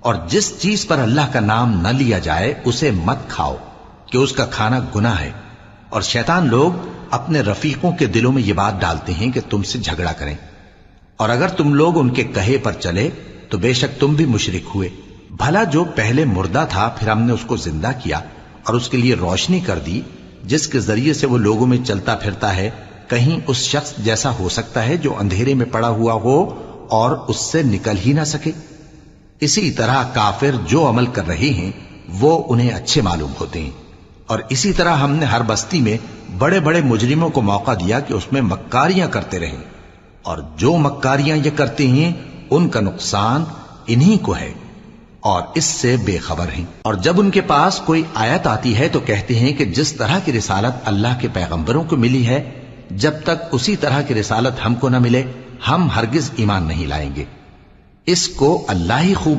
اور جس چیز پر اللہ کا نام نہ لیا جائے اسے مت کھاؤ کہ اس کا کھانا گناہ ہے، اور شیطان لوگ اپنے رفیقوں کے دلوں میں یہ بات ڈالتے ہیں کہ تم سے جھگڑا کریں، اور اگر تم لوگ ان کے کہے پر چلے تو بے شک تم بھی مشرک ہوئے۔ بھلا جو پہلے مردہ تھا پھر ہم نے اس کو زندہ کیا اور اس کے لیے روشنی کر دی جس کے ذریعے سے وہ لوگوں میں چلتا پھرتا ہے، کہیں اس شخص جیسا ہو سکتا ہے جو اندھیرے میں پڑا ہوا ہو اور اس سے نکل ہی نہ سکے؟ اسی طرح کافر جو عمل کر رہے ہیں وہ انہیں اچھے معلوم ہوتے ہیں، اور اسی طرح ہم نے ہر بستی میں بڑے بڑے مجرموں کو موقع دیا کہ اس میں مکاریاں کرتے رہیں، اور جو مکاریاں یہ کرتے ہیں ان کا نقصان انہی کو ہے اور اس سے بے خبر ہیں۔ اور جب ان کے پاس کوئی آیت آتی ہے تو کہتے ہیں کہ جس طرح کی رسالت اللہ کے پیغمبروں کو ملی ہے جب تک اسی طرح کی رسالت ہم کو نہ ملے ہم ہرگز ایمان نہیں لائیں گے۔ اس کو اللہ ہی خوب